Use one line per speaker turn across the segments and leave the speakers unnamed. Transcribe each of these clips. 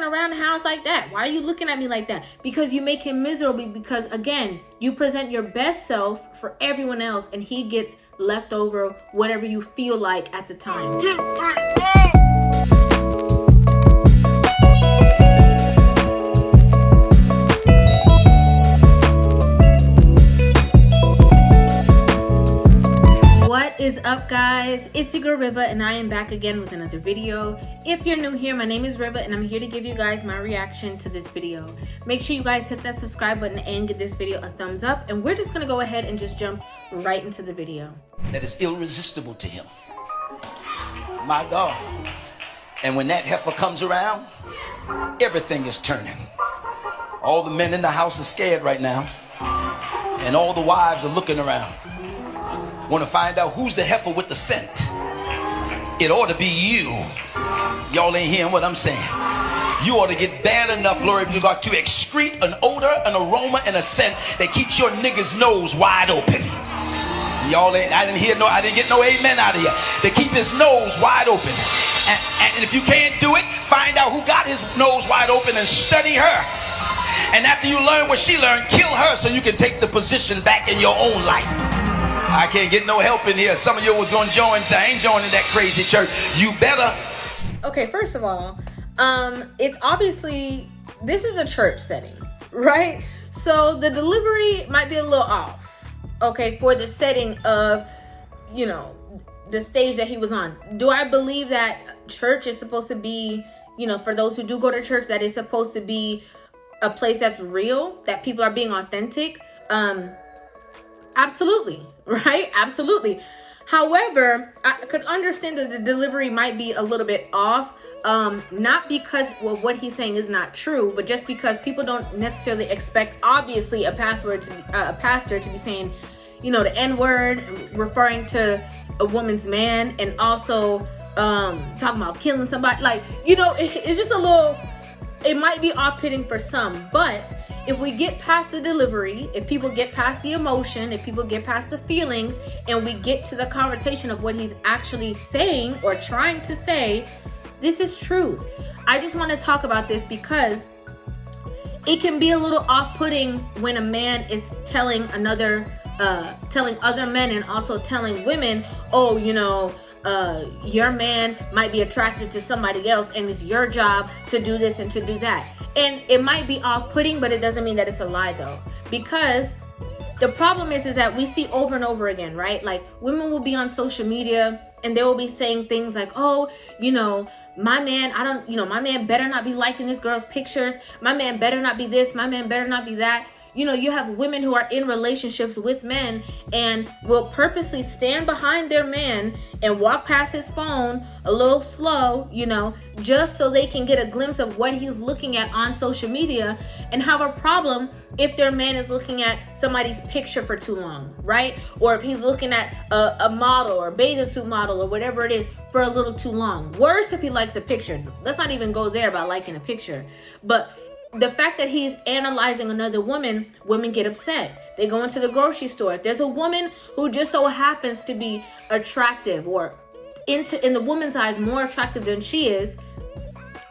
around the house like that? Why are you looking at me like that? Because you make him miserable, because again, you present your best self for everyone else and he gets left over whatever you feel like at the time. What is up, guys? It's your girl Rivah and I am back again with another video. If you're new here, my name is Rivah and I'm here to give you guys my reaction to this video. Make sure you guys hit that subscribe button and give this video a thumbs up, and we're just gonna go ahead and just jump right into the video.
That is irresistible to him. My God. And when that heifer comes around, everything is turning. All the men in the house are scared right now, and all the wives are looking around. Want to find out who's the heifer with the scent. It ought to be you. Y'all ain't hearing what I'm saying. You ought to get bad enough, glory to God, to excrete an odor, an aroma, and a scent that keeps your nigga's nose wide open. Y'all ain't, I didn't get no amen out of you. To keep his nose wide open. And if you can't do it, find out who got his nose wide open and study her. And after you learn what she learned, kill her so you can take the position back in your own life. I can't get no help in here. Some of you was going to join, so I ain't joining that crazy church. You better.
Okay, first of all, it's obviously, this is a church setting, right? So the delivery might be a little off, okay, for the setting of, you know, the stage that he was on. Do I believe that church is supposed to be, you know, for those who do go to church, that is supposed to be a place that's real, that people are being authentic? Absolutely, right? Absolutely. However, I could understand that the delivery might be a little bit off, not because, well, what he's saying is not true, but just because people don't necessarily expect, obviously, a pastor to be saying, you know, the N-word, referring to a woman's man, and also talking about killing somebody. Like, you know, it's just a little, it might be off-putting for some, but if we get past the delivery, if people get past the emotion, if people get past the feelings, and we get to the conversation of what he's actually saying or trying to say, this is truth. I just want to talk about this because it can be a little off-putting when a man is telling telling other men and also telling women, oh, you know, your man might be attracted to somebody else and it's your job to do this and to do that. And it might be off-putting, but it doesn't mean that it's a lie, though. Because the problem is that we see over and over again, right? Like, women will be on social media and they will be saying things like, oh, you know, my man, my man better not be liking this girl's pictures. My man better not be this. My man better not be that. You know, you have women who are in relationships with men and will purposely stand behind their man and walk past his phone a little slow, you know, just so they can get a glimpse of what he's looking at on social media, and have a problem if their man is looking at somebody's picture for too long, right? Or if he's looking at a model or a bathing suit model or whatever it is for a little too long. Worse if he likes a picture. Let's not even go there about liking a picture. But the fact that he's analyzing another woman, women get upset. They go into the grocery store. If there's a woman who just so happens to be attractive, or in the woman's eyes more attractive than she is,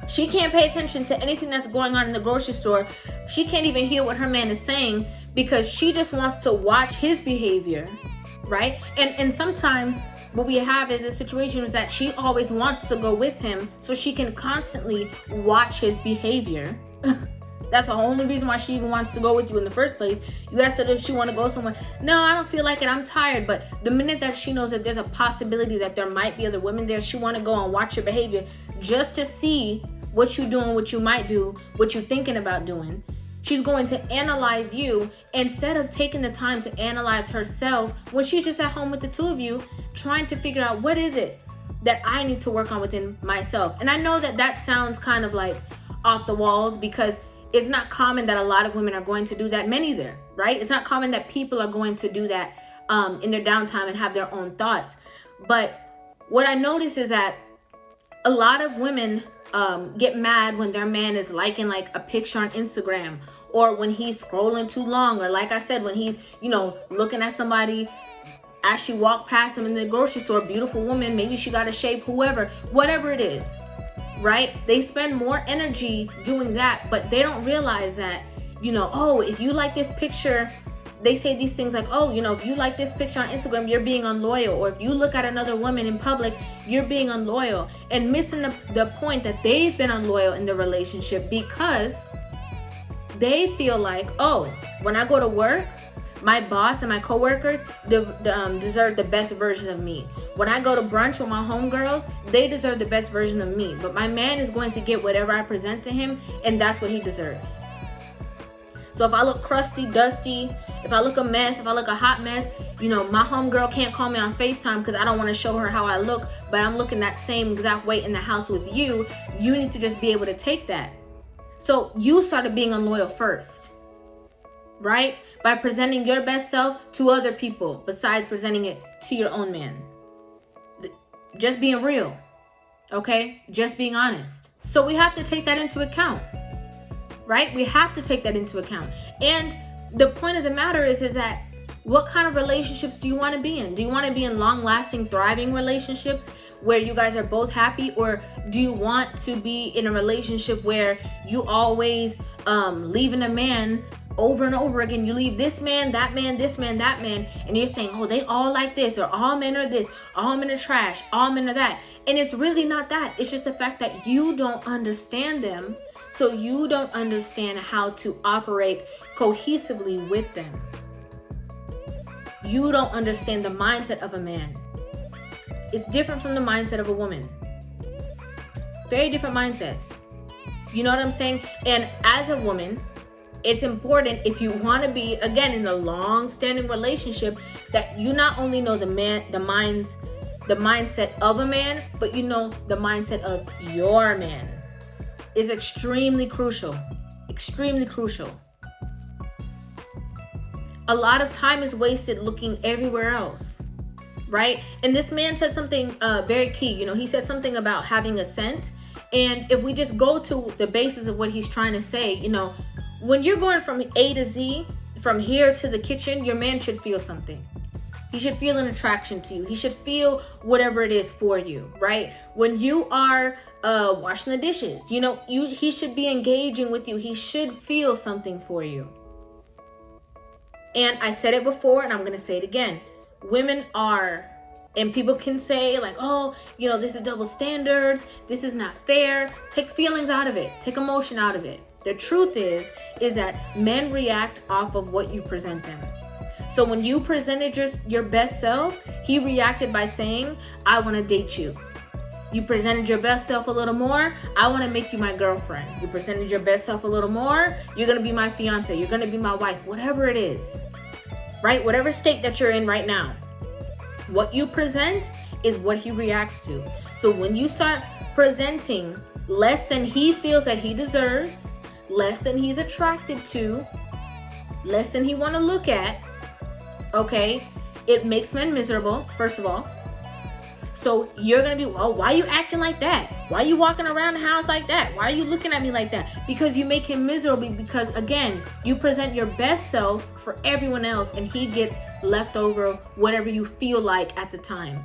she can't pay attention to anything that's going on in the grocery store. She can't even hear what her man is saying because she just wants to watch his behavior, right? And sometimes what we have is a situation is that she always wants to go with him so she can constantly watch his behavior. That's the only reason why she even wants to go with you in the first place. You asked her if she want to go somewhere. No, I don't feel like it. I'm tired. But the minute that she knows that there's a possibility that there might be other women there, she want to go and watch your behavior just to see what you doing, what you might do, what you're thinking about doing. She's going to analyze you instead of taking the time to analyze herself when she's just at home with the two of you, trying to figure out what is it that I need to work on within myself. And I know that that sounds kind of like off the walls because it's not common that a lot of women are going to do that. Men either, right? It's not common that people are going to do that in their downtime and have their own thoughts. But what I notice is that a lot of women get mad when their man is liking like a picture on Instagram, or when he's scrolling too long, or like I said, when he's, you know, looking at somebody as she walked past him in the grocery store, beautiful woman, maybe she got a shape, whoever, whatever it is. right? They spend more energy doing that, but they don't realize that, oh, if you like this picture, they say these things like, oh, if you like this picture on Instagram, you're being unloyal. Or if you look at another woman in public, you're being unloyal. And missing the point that they've been unloyal in the relationship because they feel like, oh, when I go to work, my boss and my coworkers deserve the best version of me. When I go to brunch with my homegirls, they deserve the best version of me. But my man is going to get whatever I present to him, and that's what he deserves. So if I look crusty, dusty, if I look a mess, if I look a hot mess, my homegirl can't call me on FaceTime because I don't want to show her how I look, but I'm looking that same exact way in the house with you. You need to just be able to take that. So you started being unloyal first, right? By presenting your best self to other people besides presenting it to your own man. Just being real, okay? Just being honest. So we have to take that into account, right? We have to take that into account. And the point of the matter is that what kind of relationships do you want to be in? Do you want to be in long-lasting, thriving relationships where you guys are both happy? Or do you want to be in a relationship where you always leaving a man over and over again? You leave this man, that man, this man, that man, and you're saying, oh, they all like this, or all men are this, all men are trash, all men are that. And it's really not that. It's just the fact that you don't understand them, so you don't understand how to operate cohesively with them. You don't understand the mindset of a man. It's different from the mindset of a woman. Very different mindsets. You know what I'm saying? And as a woman, it's important, if you want to be, again, in a long-standing relationship, that you not only know the mindset of a man, but you know the mindset of your man. Is extremely crucial. Extremely crucial. A lot of time is wasted looking everywhere else, right? And this man said something very key. He said something about having a scent. And if we just go to the basis of what he's trying to say, when you're going from A to Z, from here to the kitchen, your man should feel something. He should feel an attraction to you. He should feel whatever it is for you, right? When you are washing the dishes, he should be engaging with you. He should feel something for you. And I said it before, and I'm going to say it again. Women are, and people can say like, oh, this is double standards. This is not fair. Take feelings out of it. Take emotion out of it. The truth is that men react off of what you present them. So when you presented your best self, he reacted by saying, I want to date you. You presented your best self a little more, I want to make you my girlfriend. You presented your best self a little more, you're going to be my fiance, you're going to be my wife, whatever it is, right? Whatever state that you're in right now. What you present is what he reacts to. So when you start presenting less than he feels that he deserves, less than he's attracted to, less than he want to look at, okay, it makes men miserable, first of all. So you're going to be, well, why are you acting like that? Why are you walking around the house like that? Why are you looking at me like that? Because you make him miserable, because again, you present your best self for everyone else and he gets left over whatever you feel like at the time.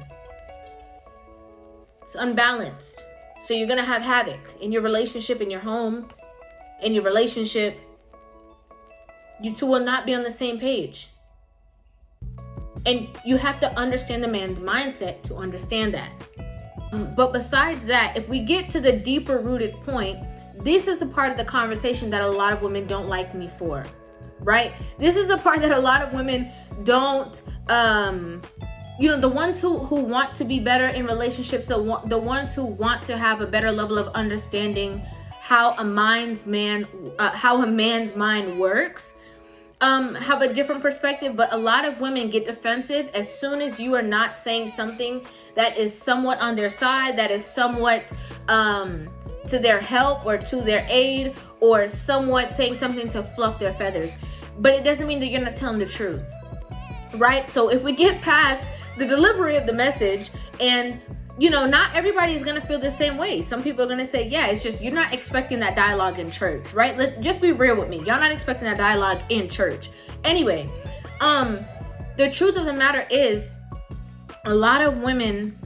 It's unbalanced. So you're going to have havoc in your relationship, in your home, in your relationship. You two will not be on the same page. And you have to understand the man's mindset to understand that. But besides that, if we get to the deeper rooted point, this is the part of the conversation that a lot of women don't like me for, right? This is the part that a lot of women don't, the ones who want to be better in relationships, the ones who want to have a better level of understanding how a man's mind works, have a different perspective. But a lot of women get defensive as soon as you are not saying something that is somewhat on their side, that is somewhat to their help or to their aid, or somewhat saying something to fluff their feathers. But it doesn't mean that you're not telling the truth, right? So if we get past the delivery of the message, and not everybody is going to feel the same way. Some people are going to say, yeah, it's just, you're not expecting that dialogue in church, right? Just be real with me. Y'all not expecting that dialogue in church. Anyway, the truth of the matter is, a lot of women,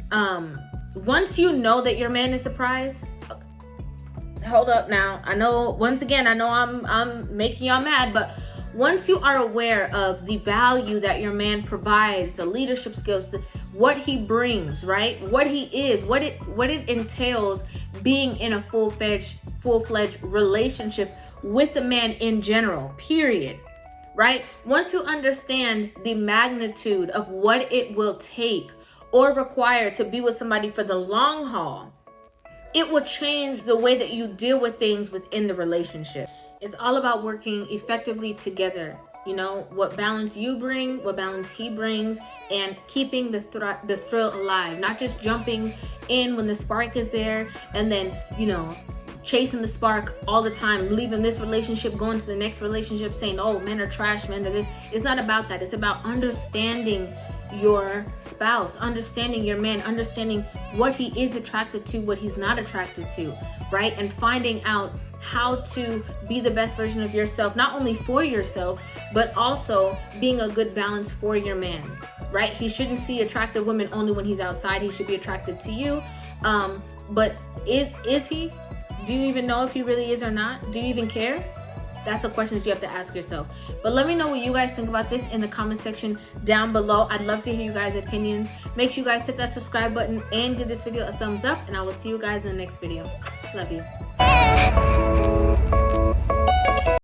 once you know that your man is the prize, hold up now. I know, once again, I know I'm making y'all mad, but once you are aware of the value that your man provides, the leadership skills, what he brings, right? What he is, what it entails being in a full-fledged relationship with the man in general, period. Right? Once you understand the magnitude of what it will take or require to be with somebody for the long haul, it will change the way that you deal with things within the relationship. It's all about working effectively together. You know, what balance you bring, what balance he brings, and keeping the thrill alive. Not just jumping in when the spark is there and then, you know, chasing the spark all the time, leaving this relationship, going to the next relationship, saying, oh, men are trash, men are this. It's not about that. It's about understanding your spouse, understanding your man, understanding what he is attracted to, what he's not attracted to, right? And finding out how to be the best version of yourself, not only for yourself, but also being a good balance for your man, right? He shouldn't see attractive women only when he's outside. He should be attracted to you. But is he? Do you even know if he really is or not? Do you even care? That's the questions you have to ask yourself. But let me know what you guys think about this in the comment section down below. I'd love to hear you guys' opinions. Make sure you guys hit that subscribe button and give this video a thumbs up. And I will see you guys in the next video. Love you.